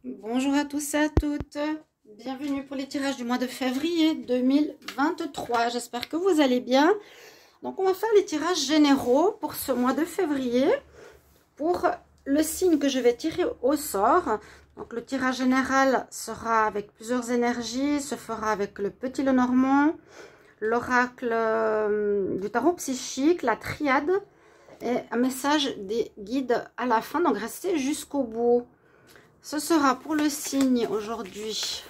Bonjour à tous et à toutes, bienvenue pour les tirages du mois de février 2023, j'espère que vous allez bien. Donc on va faire les tirages généraux pour ce mois de février, pour le signe que je vais tirer au sort. Donc le tirage général sera avec plusieurs énergies, se fera avec le petit Lenormand, l'oracle du tarot psychique, la triade et un message des guides à la fin, donc restez jusqu'au bout. Ce sera pour le signe aujourd'hui,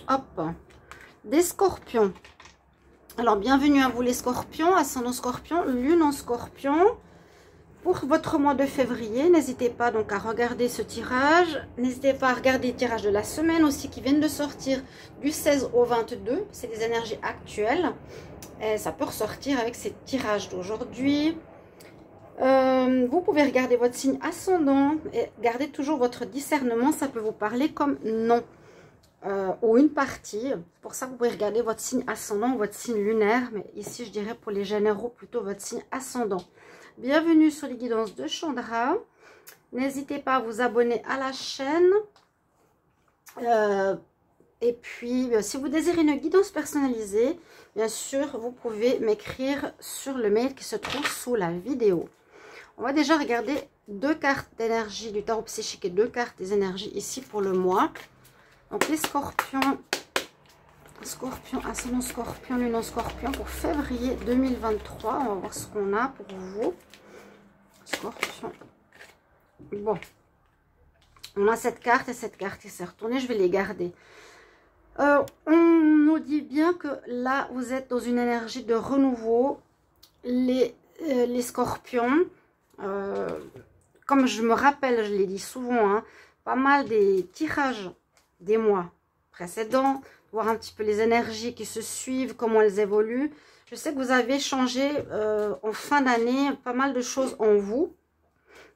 hop, des scorpions. Alors, bienvenue à vous les scorpions, ascendant scorpion, lune en scorpion. Pour votre mois de février, n'hésitez pas donc à regarder ce tirage. N'hésitez pas à regarder les tirages de la semaine aussi qui viennent de sortir du 16 au 22. C'est des énergies actuelles. Et ça peut ressortir avec ces tirages d'aujourd'hui. Vous pouvez regarder votre signe ascendant et garder toujours votre discernement, ça peut vous parler comme non ou une partie. C'est pour ça que vous pouvez regarder votre signe ascendant ou votre signe lunaire, mais ici je dirais pour les généraux plutôt votre signe ascendant. Bienvenue sur les guidances de Chandra. N'hésitez pas à vous abonner à la chaîne. Et puis, si vous désirez une guidance personnalisée, bien sûr, vous pouvez m'écrire sur le mail qui se trouve sous la vidéo. On va déjà regarder deux cartes d'énergie du tarot psychique et deux cartes des énergies ici pour le mois. Donc les scorpions, ascendant scorpion, lune en scorpion pour février 2023. On va voir ce qu'on a pour vous. Scorpion. Bon. On a cette carte et cette carte qui s'est retournée. Je vais les garder. On nous dit bien que là, vous êtes dans une énergie de renouveau. Les scorpions. Comme je me rappelle, je l'ai dit souvent, hein, pas mal des tirages des mois précédents, voir un petit peu les énergies qui se suivent, comment elles évoluent. Je sais que vous avez changé en fin d'année pas mal de choses en vous.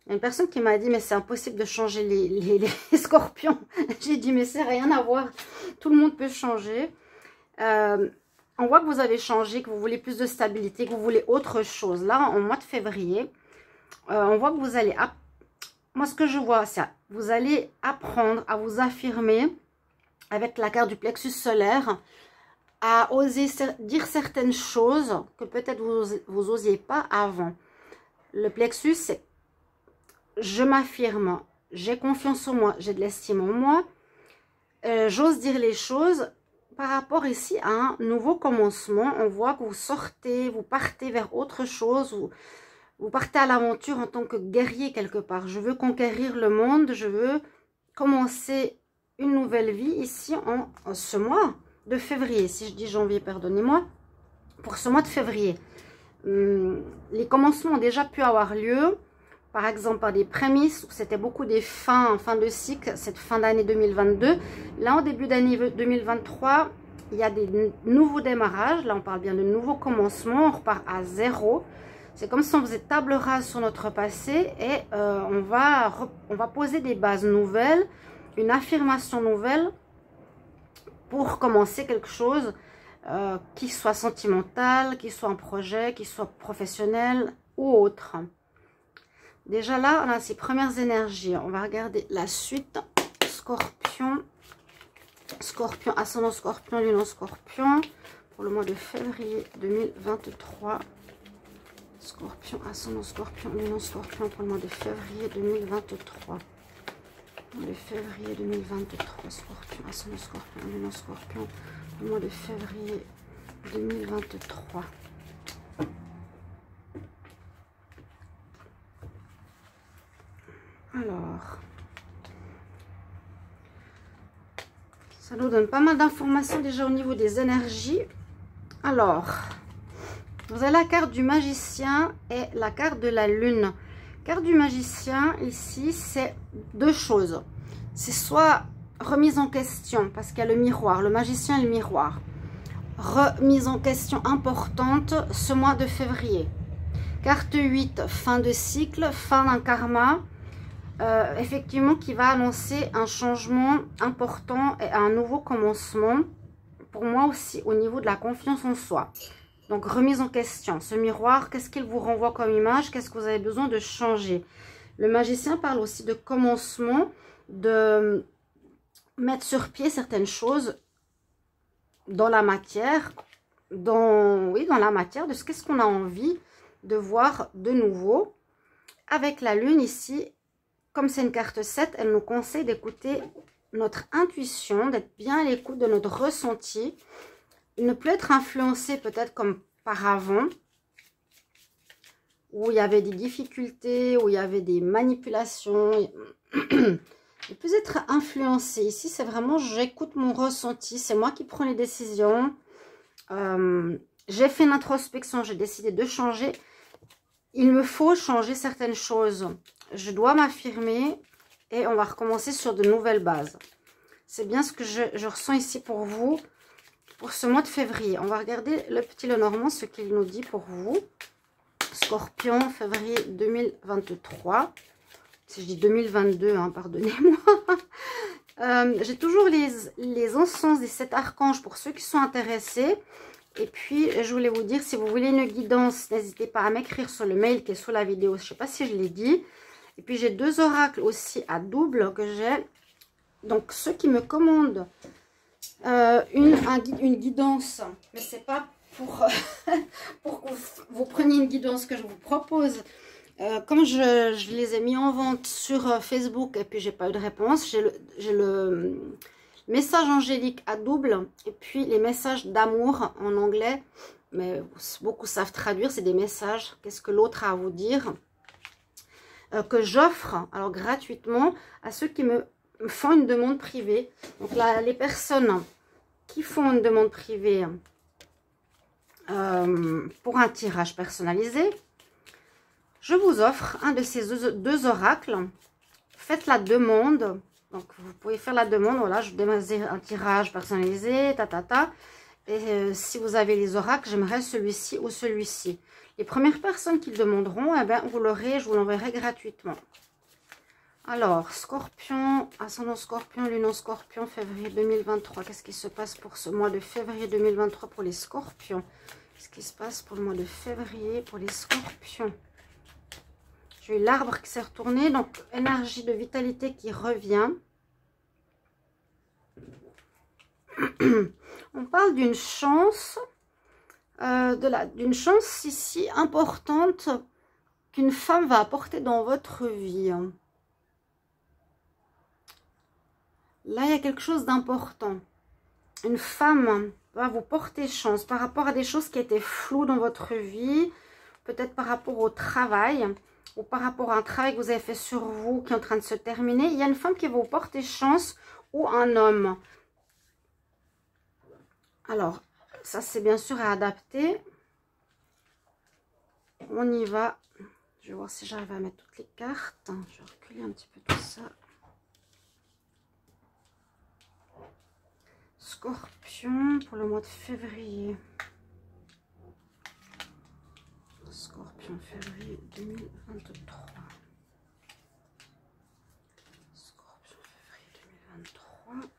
Il y a une personne qui m'a dit, mais c'est impossible de changer les scorpions. J'ai dit, mais c'est rien à voir, tout le monde peut changer. On voit que vous avez changé, que vous voulez plus de stabilité, que vous voulez autre chose. Là, en mois de février, on voit que vous allez, moi ce que je vois, c'est vous allez apprendre à vous affirmer avec la carte du plexus solaire, à oser dire certaines choses que peut-être vous n'osiez pas avant. Le plexus, c'est je m'affirme, j'ai confiance en moi, j'ai de l'estime en moi, j'ose dire les choses. Par rapport ici à un nouveau commencement, on voit que vous sortez, vous partez vers autre chose, vous partez à l'aventure en tant que guerrier quelque part. Je veux conquérir le monde, je veux commencer une nouvelle vie ici en ce mois de février. Si je dis janvier, pardonnez-moi. Pour ce mois de février, les commencements ont déjà pu avoir lieu. Par exemple, par des prémices, où c'était beaucoup des fin de cycle, cette fin d'année 2022. Là, en début d'année 2023, il y a des nouveaux démarrages. Là, on parle bien de nouveaux commencements. On repart à zéro. C'est comme si on faisait table rase sur notre passé et on va poser des bases nouvelles, une affirmation nouvelle pour commencer quelque chose qui soit sentimental, qui soit un projet, qui soit professionnel ou autre. Déjà là, on a ces premières énergies. On va regarder la suite. Scorpion, ascendant scorpion, lune en scorpion pour le mois de février 2023. Scorpion, ascendant scorpion, lune en scorpion pour le mois de février 2023. Le février 2023, scorpion, ascendant scorpion, lune en scorpion, le mois de février 2023. Alors, ça nous donne pas mal d'informations déjà au niveau des énergies. Alors, vous avez la carte du magicien et la carte de la lune. Carte du magicien, ici, c'est deux choses. C'est soit remise en question, parce qu'il y a le miroir, le magicien et le miroir. Remise en question importante ce mois de février. Carte 8, fin de cycle, fin d'un karma. Effectivement, qui va annoncer un changement important et un nouveau commencement. Pour moi aussi, au niveau de la confiance en soi. Donc, remise en question. Ce miroir, qu'est-ce qu'il vous renvoie comme image? Qu'est-ce que vous avez besoin de changer? Le magicien parle aussi de commencement de mettre sur pied certaines choses dans la matière, dans la matière de qu'est-ce qu'on a envie de voir de nouveau. Avec la lune ici, comme c'est une carte 7, elle nous conseille d'écouter notre intuition, d'être bien à l'écoute de notre ressenti, ne plus être influencé peut-être comme par avant, où il y avait des difficultés, où il y avait des manipulations, ne plus être influencé. Ici, c'est vraiment, j'écoute mon ressenti, c'est moi qui prends les décisions. J'ai fait une introspection, j'ai décidé de changer. Il me faut changer certaines choses. Je dois m'affirmer et on va recommencer sur de nouvelles bases. C'est bien ce que je ressens ici pour vous, pour ce mois de février. On va regarder le petit Lenormand, ce qu'il nous dit pour vous. Scorpion, février 2023. Si je dis 2022, hein, pardonnez-moi. J'ai toujours les encens des 7 archanges pour ceux qui sont intéressés. Et puis, je voulais vous dire, si vous voulez une guidance, n'hésitez pas à m'écrire sur le mail qui est sous la vidéo. Je ne sais pas si je l'ai dit. Et puis, j'ai 2 oracles aussi à double que j'ai. Donc, ceux qui me commandent une guidance, mais ce n'est pas pour, pour que vous preniez une guidance que je vous propose. Comme je les ai mis en vente sur Facebook et puis j'ai pas eu de réponse, j'ai le message angélique à double et puis les messages d'amour en anglais, mais beaucoup savent traduire, c'est des messages, qu'est-ce que l'autre a à vous dire, que j'offre alors gratuitement à ceux qui me font une demande privée. Donc là, les personnes qui font une demande privée pour un tirage personnalisé, je vous offre un de ces 2 oracles. Faites la demande. Donc, vous pouvez faire la demande. Voilà, je désire un tirage personnalisé, Et si vous avez les oracles, j'aimerais celui-ci ou celui-ci. Les premières personnes qui le demanderont, eh bien, vous l'aurez, je vous l'enverrai gratuitement. Alors, Scorpion, ascendant Scorpion, lune en Scorpion, février 2023. Qu'est-ce qui se passe pour ce mois de février 2023 pour les Scorpions? Qu'est-ce qui se passe pour le mois de février pour les Scorpions? J'ai eu l'arbre qui s'est retourné, donc énergie de vitalité qui revient. On parle d'une chance, d'une chance ici importante qu'une femme va apporter dans votre vie. Là, il y a quelque chose d'important. Une femme va vous porter chance par rapport à des choses qui étaient floues dans votre vie, peut-être par rapport au travail, ou par rapport à un travail que vous avez fait sur vous qui est en train de se terminer. Il y a une femme qui va vous porter chance ou un homme. Alors, ça c'est bien sûr à adapter. On y va. Je vais voir si j'arrive à mettre toutes les cartes. Je vais reculer un petit peu tout ça. Scorpion pour le mois de février. Scorpion, février 2023. Scorpion, février 2023.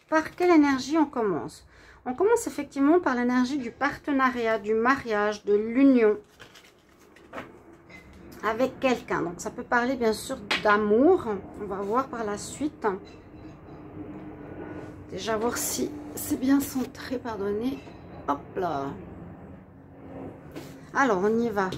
Par quelle énergie on commence? On commence effectivement par l'énergie du partenariat, du mariage, de l'union avec quelqu'un. Donc ça peut parler bien sûr d'amour. On va voir par la suite. Déjà voir si c'est bien centré, pardonnez. Hop là. Alors on y va.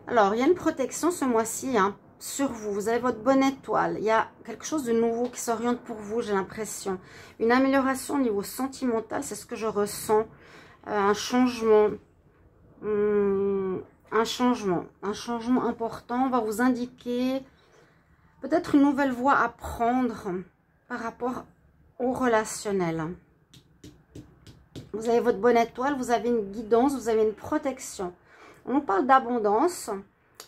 Alors il y a une protection ce mois-ci, hein. Sur vous, vous avez votre bonne étoile, il y a quelque chose de nouveau qui s'oriente pour vous, j'ai l'impression. Une amélioration au niveau sentimental, c'est ce que je ressens. Un changement important va vous indiquer peut-être une nouvelle voie à prendre par rapport au relationnel. Vous avez votre bonne étoile, vous avez une guidance, vous avez une protection. On nous parle d'abondance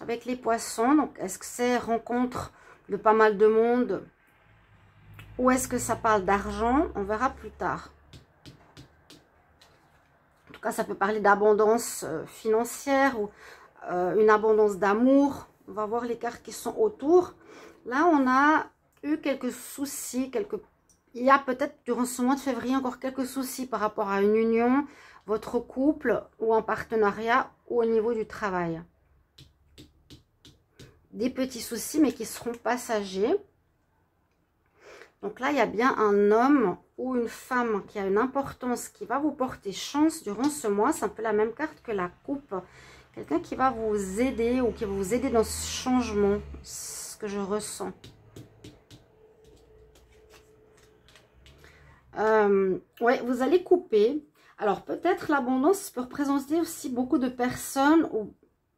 avec les poissons. Donc, est-ce que c'est rencontre de pas mal de monde ou est-ce que ça parle d'argent? On verra plus tard. En tout cas, ça peut parler d'abondance financière ou une abondance d'amour. On va voir les cartes qui sont autour. Là, on a eu quelques soucis, il y a peut-être durant ce mois de février encore quelques soucis par rapport à une union, votre couple ou en partenariat ou au niveau du travail. Des petits soucis mais qui seront passagers. Donc là, il y a bien un homme ou une femme qui a une importance, qui va vous porter chance durant ce mois. C'est un peu la même carte que la coupe. Quelqu'un qui va vous aider ou qui va vous aider dans ce changement, ce que je ressens. Ouais, vous allez couper. Alors peut-être l'abondance peut représenter aussi beaucoup de personnes au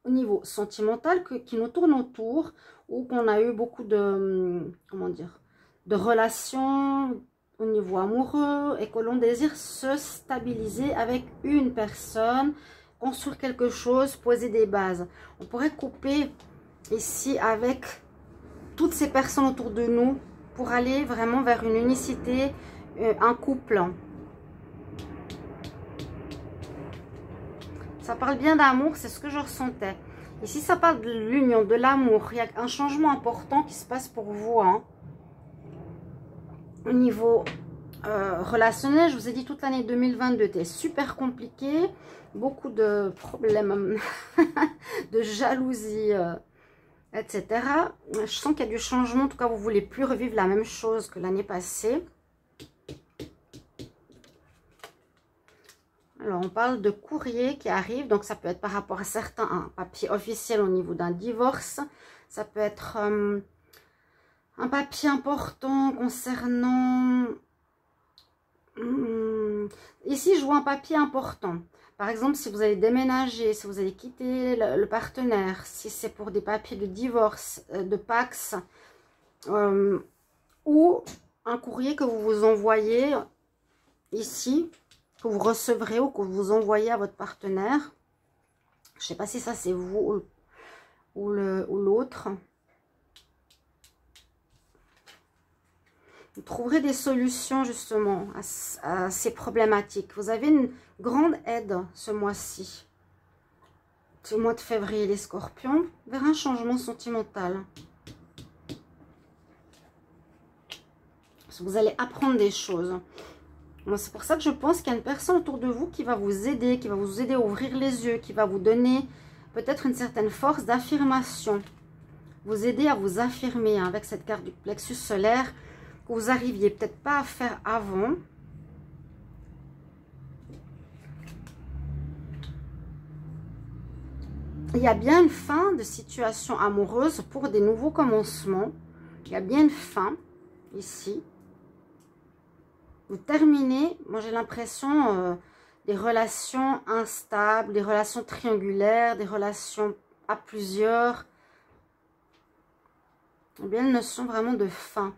niveau sentimental qui nous tournent autour, ou qu'on a eu beaucoup de, comment dire, de relations au niveau amoureux et que l'on désire se stabiliser avec une personne, construire quelque chose, poser des bases. On pourrait couper ici avec toutes ces personnes autour de nous pour aller vraiment vers une unicité, un couple. Ça parle bien d'amour, c'est ce que je ressentais. Ici, ça parle de l'union, de l'amour. Il y a un changement important qui se passe pour vous. Hein. Au niveau relationnel, je vous ai dit toute l'année 2022 était super compliquée. Beaucoup de problèmes, de jalousie, etc. Je sens qu'il y a du changement. En tout cas, vous ne voulez plus revivre la même chose que l'année passée. Alors, on parle de courrier qui arrive. Donc, ça peut être par rapport à certains, un papier officiel au niveau d'un divorce. Ça peut être un papier important concernant... Ici, je vois un papier important. Par exemple, si vous allez déménager, si vous allez quitter le partenaire, si c'est pour des papiers de divorce, de Pax, ou un courrier que vous vous envoyez ici, que vous recevrez ou que vous envoyez à votre partenaire. Je ne sais pas si ça c'est vous ou l'autre. Vous trouverez des solutions justement à ces problématiques. Vous avez une grande aide ce mois-ci, ce mois de février, les scorpions, vers un changement sentimental. Vous allez apprendre des choses. C'est pour ça que je pense qu'il y a une personne autour de vous qui va vous aider, à ouvrir les yeux, qui va vous donner peut-être une certaine force d'affirmation. Vous aider à vous affirmer, hein, avec cette carte du plexus solaire que vous arriviez peut-être pas à faire avant. Il y a bien une fin de situation amoureuse pour des nouveaux commencements. Il y a bien une fin ici. Vous terminez, moi j'ai l'impression, des relations instables, des relations triangulaires, des relations à plusieurs. Il y a bien une notion vraiment de fin.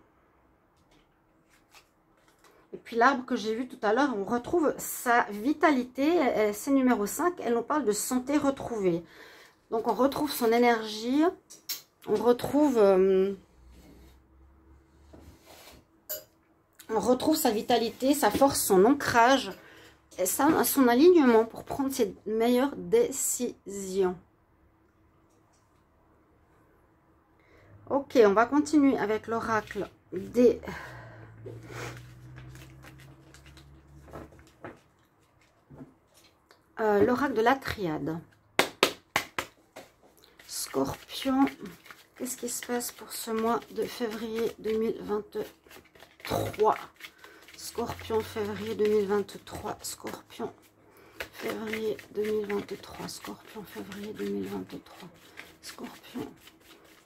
Et puis l'arbre que j'ai vu tout à l'heure, on retrouve sa vitalité, c'est numéro 5, elle nous parle de santé retrouvée. Donc on retrouve son énergie, on retrouve sa vitalité, sa force, son ancrage, et son alignement pour prendre ses meilleures décisions. Ok, on va continuer avec l'oracle des... l'oracle de la triade. Scorpion, qu'est-ce qui se passe pour ce mois de février 2023? Scorpion, février 2023. Scorpion, février 2023. Scorpion, février 2023. Scorpion,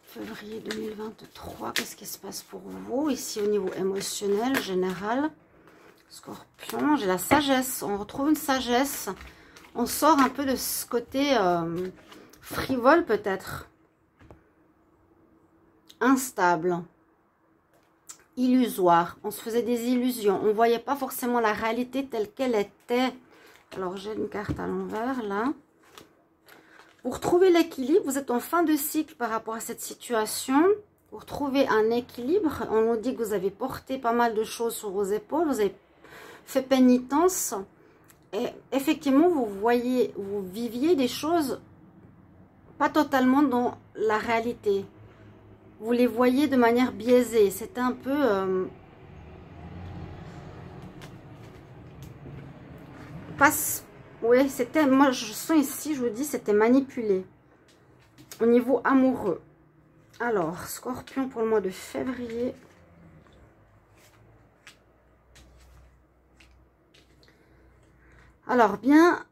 février 2023. Qu'est-ce qui se passe pour vous ici au niveau émotionnel, général? Scorpion, j'ai la sagesse. On retrouve une sagesse. On sort un peu de ce côté frivole peut-être. Instable. Illusoire. On se faisait des illusions. On ne voyait pas forcément la réalité telle qu'elle était. Alors, j'ai une carte à l'envers, là. Pour trouver l'équilibre, vous êtes en fin de cycle par rapport à cette situation. Pour trouver un équilibre, on nous dit que vous avez porté pas mal de choses sur vos épaules. Vous avez fait pénitence. Et effectivement, vous viviez des choses pas totalement dans la réalité. Vous les voyez de manière biaisée. C'était un peu... oui, c'était... Moi, je sens ici, je vous dis, c'était manipulé. Au niveau amoureux. Alors, Scorpion pour le mois de février. Alors, bien,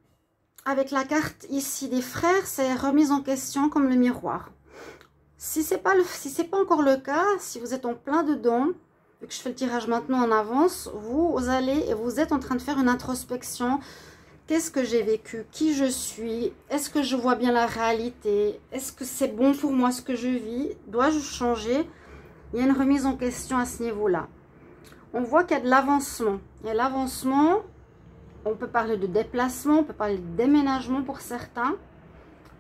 avec la carte ici des frères, c'est remise en question comme le miroir. Si c'est pas encore le cas, si vous êtes en plein dedans, vu que je fais le tirage maintenant en avance, vous êtes en train de faire une introspection. Qu'est-ce que j'ai vécu? Qui je suis? Est-ce que je vois bien la réalité? Est-ce que c'est bon pour moi ce que je vis? Dois-je changer? Il y a une remise en question à ce niveau-là. On voit qu'il y a de l'avancement. Il y a l'avancement, on peut parler de déplacement, on peut parler de déménagement pour certains.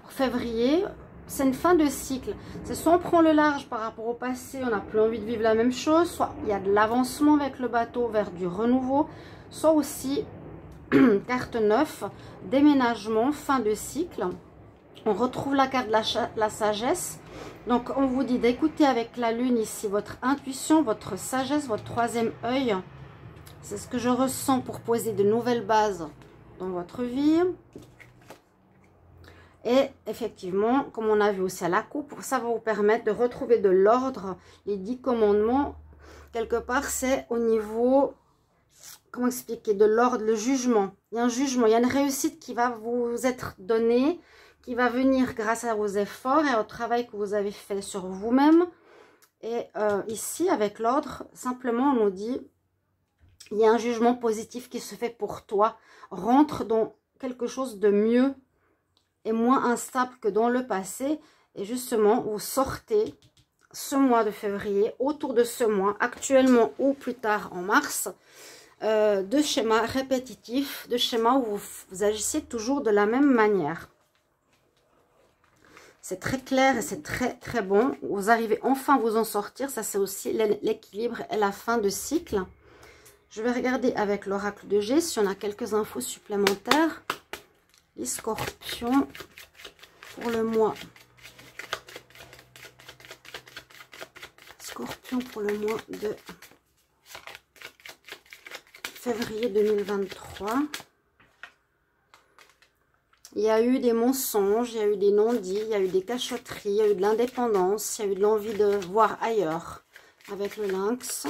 Pour février, c'est une fin de cycle. C'est soit on prend le large par rapport au passé, on n'a plus envie de vivre la même chose, soit il y a de l'avancement avec le bateau vers du renouveau, soit aussi... carte 9, déménagement, fin de cycle. On retrouve la carte de la sagesse. Donc, on vous dit d'écouter avec la lune ici votre intuition, votre sagesse, votre troisième œil. C'est ce que je ressens pour poser de nouvelles bases dans votre vie. Et effectivement, comme on a vu aussi à la coupe, ça va vous permettre de retrouver de l'ordre. Les 10 commandements, quelque part, c'est au niveau... Comment expliquer? De l'ordre, le jugement. Il y a un jugement, il y a une réussite qui va vous être donnée, qui va venir grâce à vos efforts et au travail que vous avez fait sur vous-même. Et ici, avec l'ordre, simplement, on nous dit, il y a un jugement positif qui se fait pour toi. Rentre dans quelque chose de mieux et moins instable que dans le passé. Et justement, vous sortez ce mois de février, autour de ce mois, actuellement ou plus tard en mars, de schémas répétitifs, de schémas où vous agissez toujours de la même manière. C'est très clair et c'est très très bon. Vous arrivez enfin à vous en sortir. Ça, c'est aussi l'équilibre et la fin de cycle. Je vais regarder avec l'oracle de G si on a quelques infos supplémentaires. Les scorpions pour le mois. Scorpion pour le mois de février 2023. Il y a eu des mensonges, il y a eu des non-dits, il y a eu des cachotteries, il y a eu de l'indépendance, il y a eu de l'envie de voir ailleurs avec le lynx.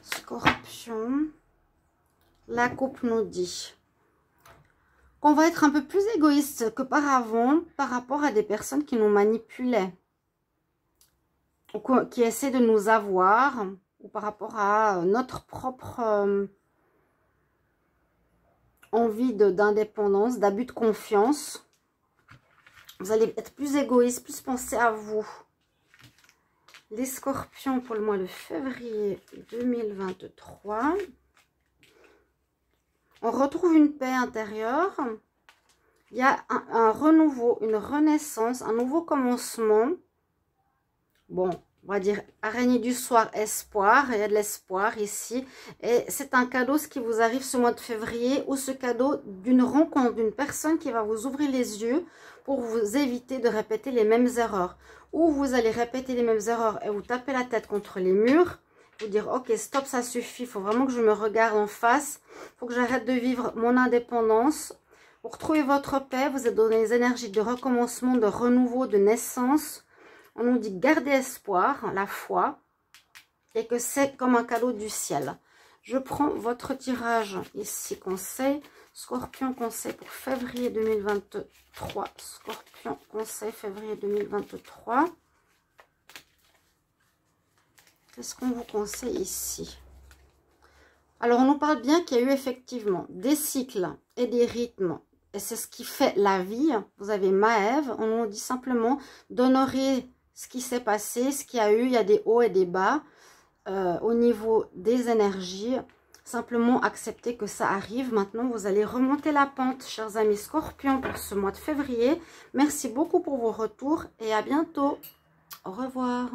Scorpion. La coupe nous dit qu'on va être un peu plus égoïste qu'auparavant par rapport à des personnes qui nous manipulaient, ou qui essaient de nous avoir, ou par rapport à notre propre envie d'indépendance, d'abus de confiance. Vous allez être plus égoïste, plus penser à vous. Les scorpions pour le mois de février 2023. On retrouve une paix intérieure. Il y a un renouveau, une renaissance, un nouveau commencement. Bon, on va dire araignée du soir, espoir. Il y a de l'espoir ici. Et c'est un cadeau, ce qui vous arrive ce mois de février, ou ce cadeau d'une rencontre, d'une personne qui va vous ouvrir les yeux pour vous éviter de répéter les mêmes erreurs. Ou vous allez répéter les mêmes erreurs et vous taper la tête contre les murs. Vous dire, ok, stop, ça suffit. Il faut vraiment que je me regarde en face. Il faut que j'arrête de vivre mon indépendance. Pour retrouver votre paix, vous êtes dans les énergies de recommencement, de renouveau, de naissance. On nous dit garder espoir, la foi, et que c'est comme un cadeau du ciel. Je prends votre tirage ici, conseil. Scorpion, conseil pour février 2023. Scorpion, conseil, février 2023. Qu'est-ce qu'on vous conseille ici? Alors, on nous parle bien qu'il y a eu effectivement des cycles et des rythmes. Et c'est ce qui fait la vie. Vous avez Maëve. On nous dit simplement d'honorer ce qui s'est passé, ce qu'il y a eu. Il y a des hauts et des bas au niveau des énergies. Simplement accepter que ça arrive. Maintenant, vous allez remonter la pente, chers amis scorpions, pour ce mois de février. Merci beaucoup pour vos retours et à bientôt. Au revoir.